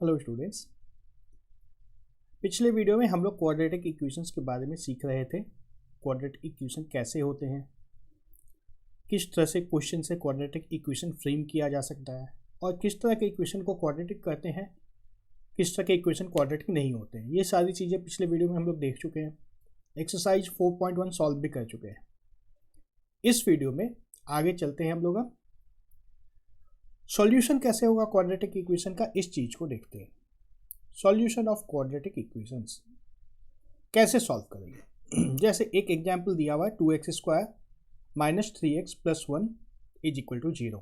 Hello students. पिछले video में हम लोग क्वाड्रेटिक इक्वेशंस के बारे में सीख रहे थे। क्वाड्रेटिक इक्वेशन कैसे होते हैं, किस तरह से क्वेश्चन से क्वाड्रेटिक इक्वेशन फ्रेम किया जा सकता है और किस तरह के इक्वेशन को क्वाड्रेटिक करते हैं, किस तरह के इक्वेशन क्वाड्रेटिक नहीं होते हैं। ये सारी चीज़ें पिछले वीडियो में हम लोग देख चुके हैं। एक्सरसाइज 4.1 सॉल्व भी कर चुके हैं। इस वीडियो में आगे चलते हैं हम लोग। अब सॉल्यूशन कैसे होगा क्वाड्रेटिक इक्वेशन का, इस चीज़ को देखते हैं। सॉल्यूशन ऑफ क्वाड्रेटिक इक्वेशंस कैसे सॉल्व करेंगे। जैसे एक एग्जाम्पल दिया हुआ है 2x² minus 3x plus 1 is equal to 0।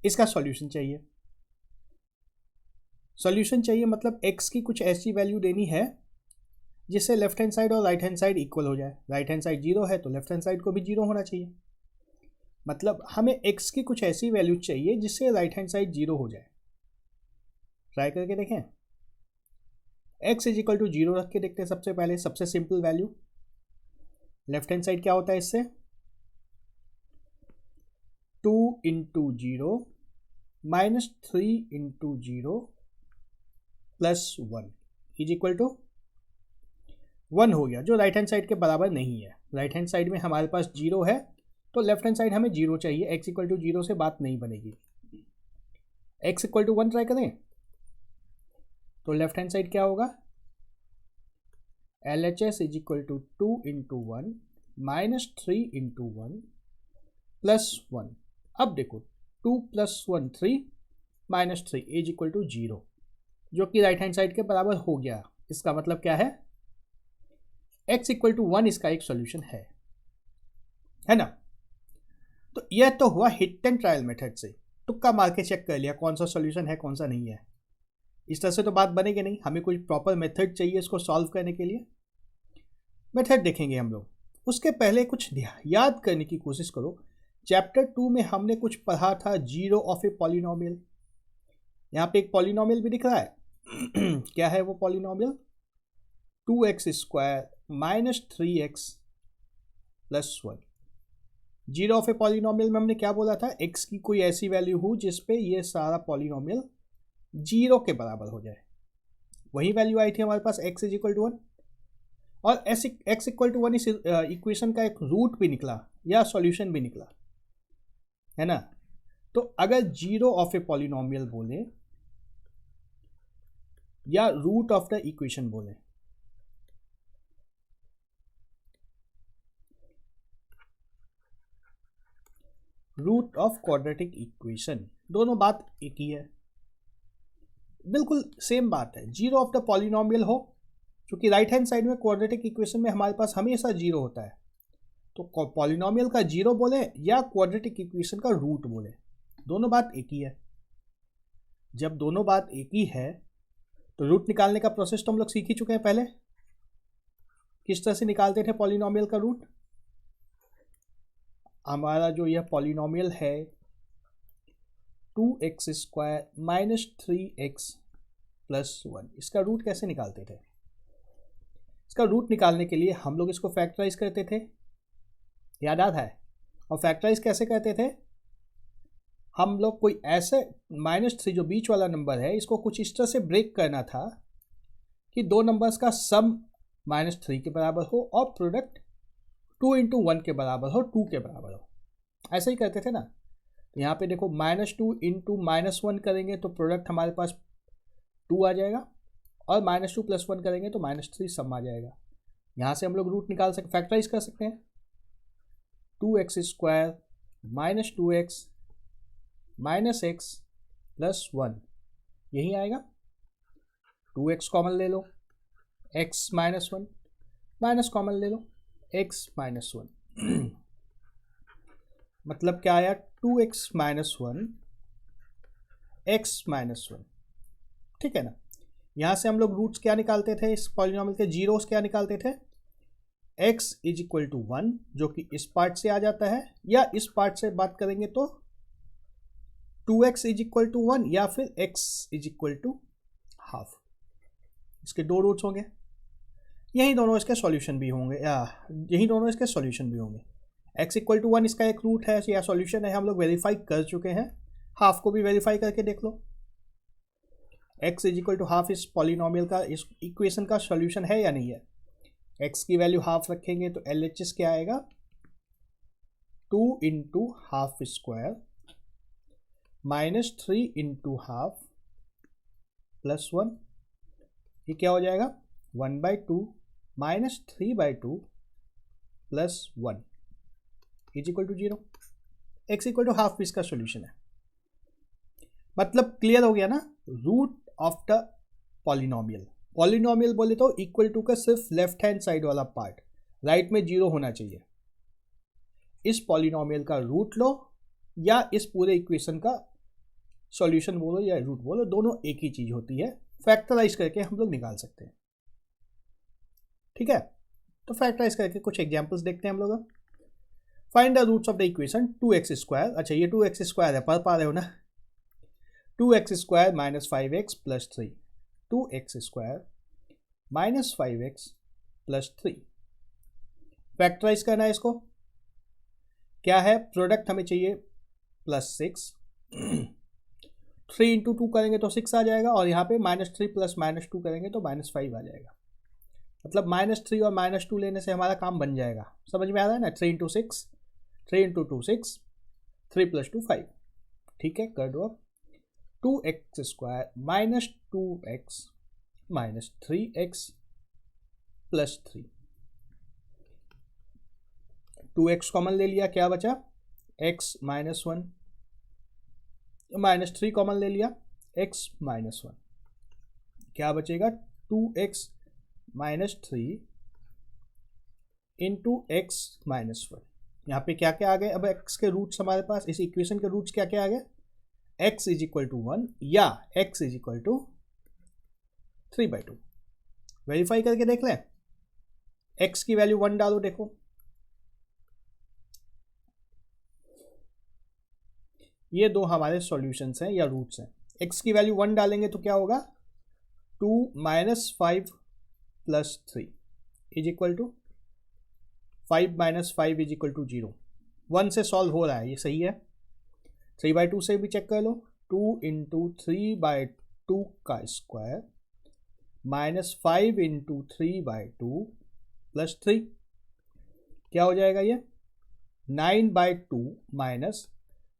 इसका सॉल्यूशन चाहिए। सॉल्यूशन चाहिए मतलब x की कुछ ऐसी वैल्यू देनी है जिससे लेफ्ट हैंड साइड और राइट हैंड साइड इक्वल हो जाए। राइट हैंड साइड 0 है तो लेफ्ट हैंड साइड को भी 0 होना चाहिए। मतलब हमें x की कुछ ऐसी वैल्यू चाहिए जिससे राइट हैंड साइड 0 हो जाए। ट्राई करके देखें। x इज इक्वल टू 0 रख के देखते हैं। सबसे पहले सबसे simple value left hand side क्या होता है इससे 2 into 0 minus 3 into 0 plus 1 is equal to 1 हो गया, जो राइट हैंड साइड के बराबर नहीं है। राइट हैंड साइड में हमारे पास 0 है तो लेफ्ट हैंड साइड हमें 0 चाहिए। x इक्वल टू 0 से बात नहीं बनेगी। x इक्वल टू 1 ट्राई करें तो लेफ्ट हैंड साइड क्या होगा LHS is equal to 2 into 1 minus 3 into 1 plus 1। अब देखो 2 plus 1 3 minus 3 is equal to 0, जो कि राइट हैंड साइड के बराबर हो गया। इसका मतलब क्या है x इक्वल टू 1 इसका एक सॉल्यूशन है ना। तो यह तो हुआ हिट एंड ट्रायल मेथड से, तुक्का मार के चेक कर लिया कौन सा सॉल्यूशन है कौन सा नहीं है। इस तरह से तो बात बनेगी नहीं, हमें कोई प्रॉपर मेथड चाहिए इसको सॉल्व करने के लिए। मेथड देखेंगे हम लोग। उसके पहले कुछ याद करने की कोशिश करो। चैप्टर 2 में हमने कुछ पढ़ा था जीरो ऑफ ए पॉलिनोमियल। यहाँ पे एक पॉलिनोमियल भी दिख रहा है। क्या है वो polynomial 2x² minus 3x plus 1। Zero of a polynomial में हमने क्या बोला था, x की कोई ऐसी वैल्यू हो जिसपे ये सारा पॉलिनोमियल 0 के बराबर हो जाए। वही वैल्यू आई थी हमारे पास x इज इक्वल टू 1 और x इक्वल टू 1 इस इक्वेशन का एक रूट भी निकला या सॉल्यूशन भी निकला, है ना। तो अगर जीरो ऑफ ए पॉलिनोमियल बोले या रूट ऑफ द इक्वेशन बोले, रूट ऑफ क्वाड्रेटिक इक्वेशन, दोनों बात एक ही है, बिल्कुल सेम बात है। जीरो ऑफ द पॉलिनोमियल हो, क्योंकि राइट हैंड साइड में क्वाड्रेटिक इक्वेशन में हमारे पास हमेशा 0 होता है। तो पॉलिनोमियल का 0 बोले या क्वाड्रेटिक इक्वेशन का रूट बोले, दोनों बात एक ही है। जब दोनों बात एक ही है तो रूट निकालने का प्रोसेस तो हम लोग सीख ही चुके हैं पहले। किस तरह से निकालते थे पॉलिनोमियल का रूट। हमारा जो यह पॉलिनोमियल है 2x² माइनस 3x प्लस 1, इसका रूट कैसे निकालते थे। इसका रूट निकालने के लिए हम लोग इसको फैक्टराइज करते थे, याद आता है। और फैक्टराइज कैसे करते थे, हम लोग कोई ऐसे -3 जो बीच वाला नंबर है इसको कुछ इस तरह से ब्रेक करना था कि दो नंबर्स का सम -3 के बराबर हो और प्रोडक्ट 2 इंटू 1 के बराबर हो, 2 के बराबर हो। ऐसे ही करते थे ना। तो यहाँ पे देखो -2 इंटू -1 करेंगे तो प्रोडक्ट हमारे पास 2 आ जाएगा और -2 प्लस 1 करेंगे तो -3 सम आ जाएगा। यहाँ से हम लोग रूट निकाल सकते, फैक्टराइज कर सकते हैं। 2x² minus 2x minus x plus 1 यही आएगा। 2x कॉमन ले लो, x माइनस 1 माइनस कॉमन ले लो, x माइनस 1। मतलब क्या आया 2x माइनस 1 x माइनस 1, ठीक है ना। यहाँ से हम लोग रूट्स क्या निकालते थे इस पॉलिनोमियल के, जीरोस क्या निकालते थे, x इज इक्वल टू 1 जो कि इस पार्ट से आ जाता है, या इस पार्ट से बात करेंगे तो 2x इज इक्वल टू 1 या फिर x is equal to half. इसके दो रूट्स होंगे, यही दोनों इसके सॉल्यूशन भी होंगे, यही दोनों इसके सॉल्यूशन भी होंगे। x इक्वल टू 1 इसका एक रूट है या सॉल्यूशन है, हम लोग वेरीफाई कर चुके हैं। हाफ को भी वेरीफाई करके देख लो। x is equal to half इस पॉलिनोमियल का, इस इक्वेशन का सॉल्यूशन है या नहीं है? x की वैल्यू हाफ रखेंगे तो LHS क्या आएगा? 2 into half square minus 3 into half plus 1, ये क्या हो जाएगा? 1/2 minus 3/2 plus 1 is equal to 0। x equal to half इसका सॉल्यूशन है। मतलब क्लियर हो गया ना? Root of the polynomial, polynomial बोले तो इक्वल टू का सिर्फ लेफ्ट हैंड साइड वाला पार्ट, राइट में 0 होना चाहिए। इस पॉलिनोमियल का रूट लो या इस पूरे इक्वेशन का सॉल्यूशन बोलो या रूट बोलो, दोनों एक ही चीज होती है। फैक्टराइज करके हम लोग निकाल सकते हैं। ठीक है, तो फैक्टराइज करके कुछ एग्जांपल्स देखते हैं हम लोग। Find the roots of the equation 2x square. अच्छा, ये 2x स्क्वायर है, पढ़ पा रहे हो ना? 2x square minus 5x plus 3, 2x square minus 5x plus 3। Factorise करना है इसको। क्या है? प्रोडक्ट हमें चाहिए +6, 3 इंटू 2 करेंगे तो 6 आ जाएगा, और यहाँ पे -3 प्लस -2 करेंगे तो -5 आ जाएगा। मतलब -3 और -2 लेने से हमारा काम बन जाएगा। समझ में आ रहा है ना? 3 इंटू 6, 3 इंटू 2 6, 3 प्लस 2 5। ठीक है, कर दो अब। 2x square minus 2x minus 3x plus 3, 2x common ले लिया, क्या बचा? x माइनस 1, माइनस 3 कॉमन ले लिया, x माइनस 1, क्या बचेगा? 2x minus 3 into x minus 1। यहाँ पे क्या क्या आ गए? अब x के रूट्स हमारे पास, इस इक्वेशन के रूट्स क्या क्या आ गए? x इज इक्वल टू 1 या x is equal to 3/2। Verify करके देख लें। x की वैल्यू 1 डालो, देखो ये दो हमारे सॉल्यूशंस हैं या रूट्स हैं। x की वैल्यू 1 डालेंगे तो क्या होगा? 2 minus 5 plus 3 is equal to 5 minus 5 is equal to 0। 1 से सॉल्व हो रहा है, ये सही है। 3/2 से भी चेक कर लो। 2 इंटू 3/2 का स्क्वायर माइनस 5 इंटू 3/2 प्लस 3, क्या हो जाएगा ये? 9/2 माइनस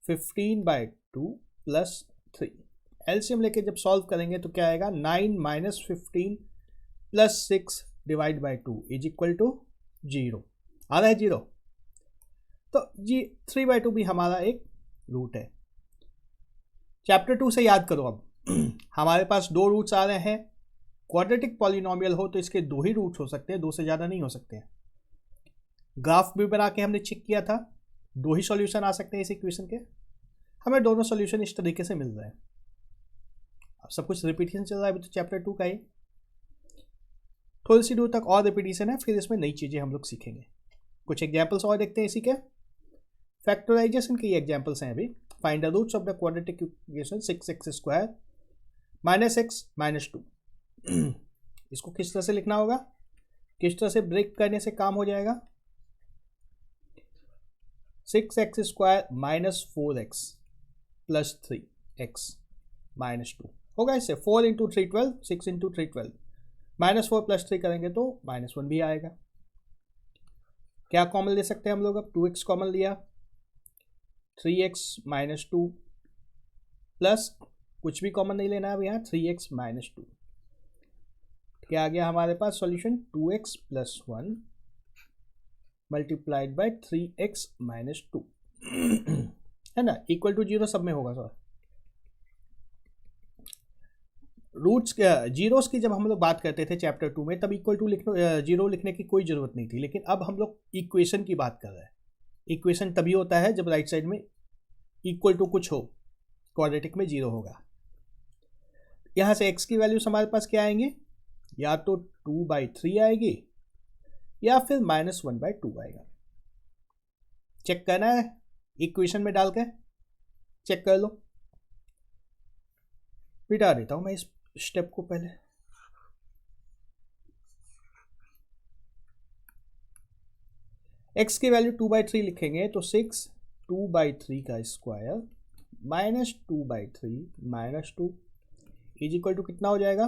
15/2 प्लस 3। एलसीएम लेके जब सॉल्व करेंगे तो क्या आएगा? 9 minus 15 plus 6 divide by 2 is equal to 0। आ रहा है 0? तो जी 3/2 भी हमारा एक रूट है। चैप्टर 2 से याद करो अब। हमारे पास दो रूट्स आ रहे हैं। क्वाड्रेटिक पॉलिनोमियल हो तो इसके दो ही रूट्स हो सकते हैं, दो से ज़्यादा नहीं हो सकते हैं। ग्राफ भी बना के हमने चेक किया था, दो ही सॉल्यूशन आ सकते हैं इस इक्वेशन के। हमें दोनों सॉल्यूशन इस तरीके से मिल रहे हैं। अब सब कुछ रिपीटिशन चल रहा है अभी तो चैप्टर 2 का ही। थोड़ी सी दूर तक और रिपीटिशन है, फिर इसमें नई चीज़ें हम लोग सीखेंगे। कुछ एग्जाम्पल्स और देखते हैं इसी के। फैक्टराइजेशन के एग्जाम्पल्स हैं अभी। Find the roots of the quadratic equation 6x square minus x minus 2। इसको किस तरह से लिखना होगा? किस तरह से ब्रेक करने से काम हो जाएगा? 6x square minus 4x plus 3x minus 2 होगा। इससे 4 इंटू 3 12, 6 इंटू 3 12, माइनस 4 प्लस 3 करेंगे तो -1 भी आएगा। क्या कॉमन ले सकते हैं हम लोग? अब 2x कॉमन लिया, 3x माइनस 2 प्लस कुछ भी कॉमन नहीं लेना है अब यहाँ, 3x माइनस 2। क्या आ गया हमारे पास solution? 2x plus 1 multiplied by 3x minus 2 है ना, इक्वल टू 0 सब में होगा सर। रूट्स जीरोस की जब हम लोग बात करते थे चैप्टर 2 में, तब इक्वल टू 0 लिखने की कोई ज़रूरत नहीं थी। लेकिन अब हम लोग इक्वेशन की बात कर रहे हैं। इक्वेशन तभी होता है जब राइट साइड में इक्वल टू कुछ हो, क्वाड्रेटिक में 0 होगा। यहाँ से x की वैल्यूज हमारे पास क्या आएंगे? या तो 2/3 आएगी या फिर -1/2 आएगा। चेक करना है, इक्वेशन में डाल के चेक कर लो। मिटा देता हूं मैं इस स्टेप को पहले। x की वैल्यू 2/3 लिखेंगे तो 6 2/3 का square minus 2/3 minus 2 is equal to कितना हो जाएगा,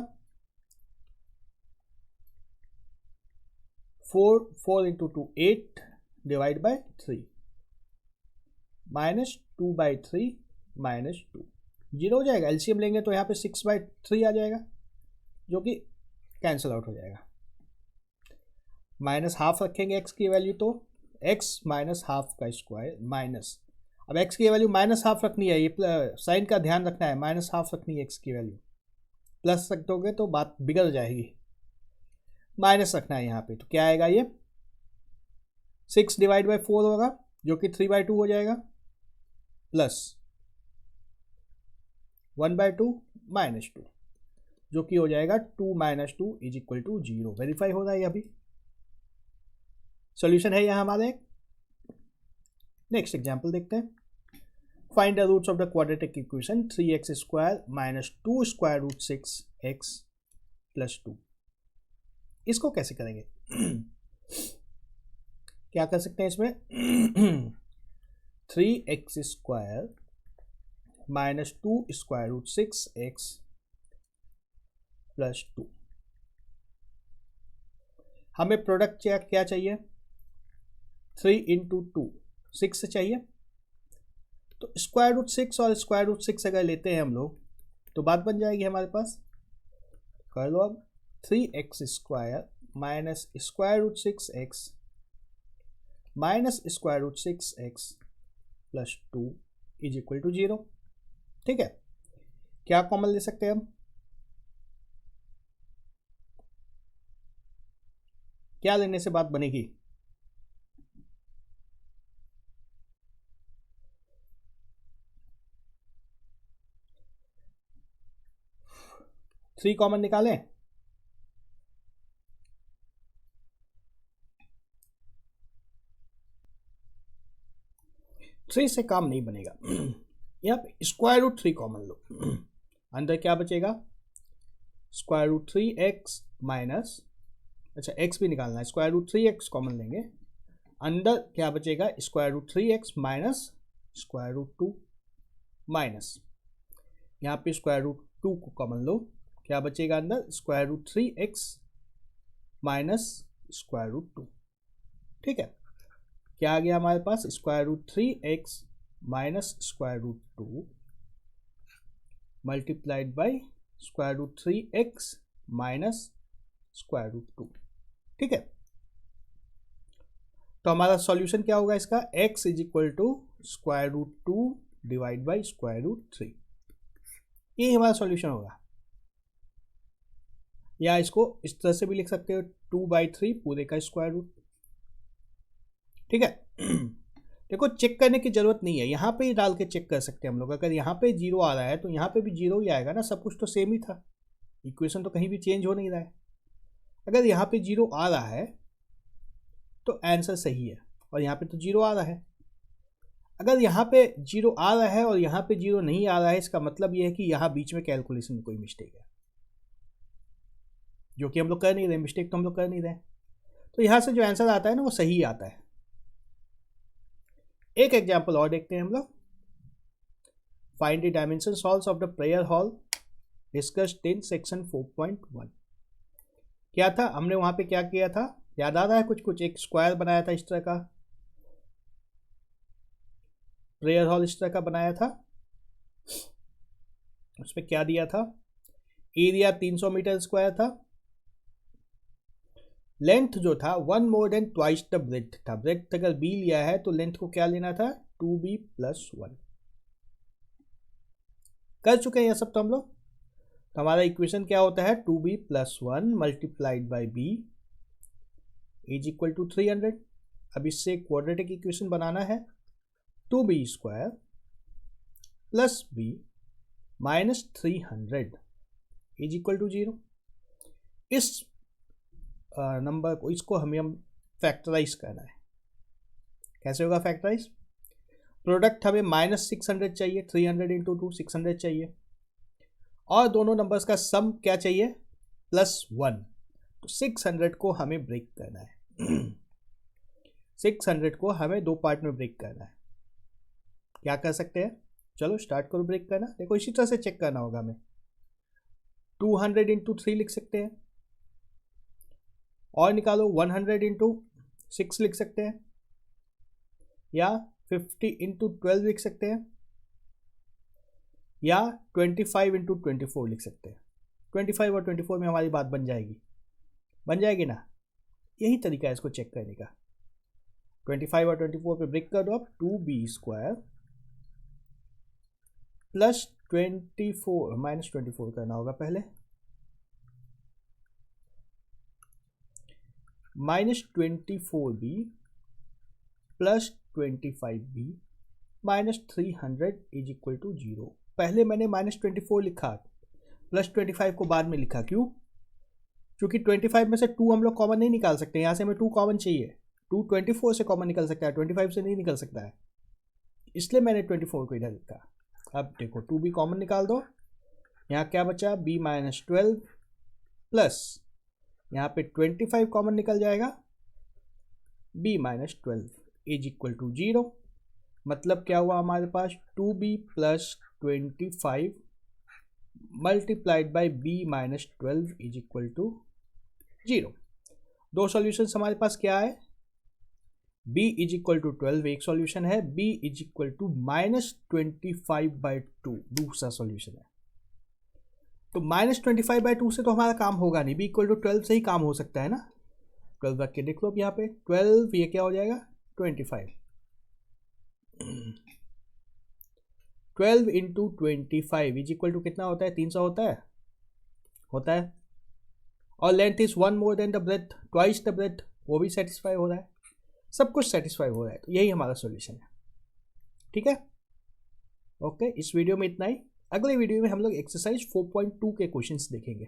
4 into 2 8 divide by 3 minus 2/3 minus 2 zero हो जाएगा। एलसीएम लेंगे तो यहाँ पे 6/3 आ जाएगा जो कि कैंसिल आउट हो जाएगा। माइनस हाफ रखेंगे एक्स की वैल्यू तो एक्स माइनस हाफ का स्क्वायर माइनस, अब एक्स की वैल्यू माइनस हाफ रखनी है, ये साइन का ध्यान रखना है, माइनस हाफ रखनी है एक्स की वैल्यू, प्लस रख दोगे तो बात बिगड़ जाएगी, माइनस रखना है यहाँ पे। तो क्या आएगा, ये 6 डिवाइड बाई 4 होगा जो कि 3/2 हो जाएगा, प्लस 1/2 माइनस 2 जो कि हो जाएगा 2 minus 2 is equal to 0। Verify हो रहा है अभी, सॉल्यूशन है यहाँ हमारे। नेक्स्ट एग्जांपल देखते हैं। Find the roots of the quadratic equation 3x square minus 2 square root 6x plus 2। इसको कैसे करेंगे क्या कर सकते हैं इसमें 3x square minus 2 square root 6x plus 2। हमें प्रोडक्ट क्या चाहिए, 3 इंटू 2 6 चाहिए, तो स्क्वायर रूट 6 और स्क्वायर रूट 6 अगर लेते हैं हम लोग तो बात बन जाएगी हमारे पास, कर लो अब 3x square minus square root 6x minus square root 6x plus 2 is equal to 0। ठीक है, क्या कॉमन ले सकते हैं हम, क्या लेने से बात बनेगी, थ्री कॉमन निकालें, थ्री से काम नहीं बनेगा यहाँ पे स्क्वायर रूट 3 कॉमन लो, अंदर क्या बचेगा स्क्वायर रूट 3x माइनस, अच्छा x भी निकालना है, स्क्वायर रूट 3x कॉमन लेंगे, अंदर क्या बचेगा square root 3x minus square root 2 minus, यहाँ पे स्क्वायर रूट 2 को कॉमन लो, क्या बचेगा अंदर square root 3x minus square root 2। ठीक है, क्या आ गया हमारे पास square root 3x minus square root 2 multiplied by square root 3x minus square root 2। ठीक है, तो हमारा सॉल्यूशन क्या होगा इसका, x is equal to square root 2 divide by square root 3, ये हमारा सॉल्यूशन होगा। या इसको इस तरह से भी लिख सकते हो 2/3 पूरे का स्क्वायर रूट। ठीक है देखो चेक करने की जरूरत नहीं है, यहाँ पे ही डाल के चेक कर सकते हैं हम लोग, अगर यहाँ पे 0 आ रहा है तो यहाँ पे भी 0 ही आएगा ना, सब कुछ तो सेम ही था, इक्वेशन तो कहीं भी चेंज हो नहीं रहा है। अगर यहाँ पे 0 आ रहा है तो आंसर सही है, और यहाँ पे तो 0 आ रहा है। अगर यहाँ पे 0 आ रहा है और यहाँ पे 0 नहीं आ रहा है, इसका मतलब ये है कि यहाँ बीच में कैलकुलेशन में कोई मिस्टेक है, जो कि हम लोग कर नहीं रहे, मिस्टेक तो हम लोग कर नहीं रहे। तो यहाँ से जो आंसर आता है ना वो सही आता है। एक एग्जाम्पल और देखते हैं हम लोग। Find the dimensions halls of the prayer hall discussed in section 4.1। क्या था हमने वहां पे क्या किया था, याद आ रहा है कुछ, एक स्क्वायर बनाया था इस तरह का, प्रेयर हॉल इस तरह का बनाया था, उसमें क्या दिया था, एरिया 300 मीटर स्क्वायर था, लेंथ जो था 1 more than twice the breadth था, ब्रेथ अगर b लिया है तो लेंथ को क्या लेना था 2b + 1। कर चुके हैं ये सब तो हम लोग। तो हमारा इक्वेशन क्या होता है 2b + 1 multiplied by b is equal to 300। अब इससे क्वाड्रेटिक इक्वेशन बनाना है 2b square plus b minus 300 is equal to 0। इस नंबर को इसको हमें फैक्टराइज करना है। कैसे होगा फैक्टराइज, प्रोडक्ट हमें -600 चाहिए, 300 इंटू 2 600 चाहिए, और दोनों नंबर्स का सम क्या चाहिए +1। तो 600 को हमें ब्रेक करना है 600 को हमें 2 पार्ट में ब्रेक करना है। क्या कर सकते हैं, चलो स्टार्ट करो ब्रेक करना। देखो इसी तरह से चेक करना होगा हमें, 200 इंटू 3 लिख सकते हैं, और निकालो 100 इंटू 6 लिख सकते हैं, या 50 इंटू 12 लिख सकते हैं, या 25 इंटू 24 लिख सकते हैं। 25 और 24 में हमारी बात बन जाएगी ना। यही तरीका है इसको चेक करने का। 25 और 24 पे ब्रेक कर दो आप, 2b² प्लस 24 माइनस 24 करना होगा पहले, minus 24b plus 25b minus 300 is equal to 0। पहले मैंने माइनस 24 लिखा, प्लस 25 को बाद में लिखा। क्यों? क्योंकि 25 में से 2 हम लोग कॉमन नहीं निकाल सकते, यहाँ से हमें 2 कॉमन चाहिए। 2 24 से कॉमन निकल सकता है, 25 से नहीं निकल सकता है, इसलिए मैंने 24 को इधर लिखा। अब देखो 2 भी कॉमन निकाल दो, यहाँ क्या बचा, b माइनस 12 प्लस यहाँ पे 25 कॉमन निकल जाएगा, b minus 12 is equal to 0। मतलब क्या हुआ हमारे पास, 2b plus 25 multiplied by b minus 12 is equal to 0। दो सॉल्यूशंस हमारे पास क्या है, b इज इक्वल टू 12 एक सॉल्यूशन है, b is equal to minus 25/2 दूसरा सॉल्यूशन है। तो माइनस 25/2 से तो हमारा काम होगा नहीं, b इक्वल टू 12 से ही काम हो सकता है ना। 12 रख के देख लो, अब यहाँ पे 12 ये क्या हो जाएगा, 25। 12 इंटू 25 इज इक्वल टू कितना होता है, 300 होता है। और length is 1 more than the breadth, twice the breadth, वो भी सेटिस्फाई हो रहा है, सब कुछ सेटिस्फाई हो रहा है। तो यही हमारा सॉल्यूशन है। ठीक है, ओके। इस वीडियो में इतना ही। अगले वीडियो में हम लोग एक्सरसाइज 4.2 के क्वेश्चंस देखेंगे।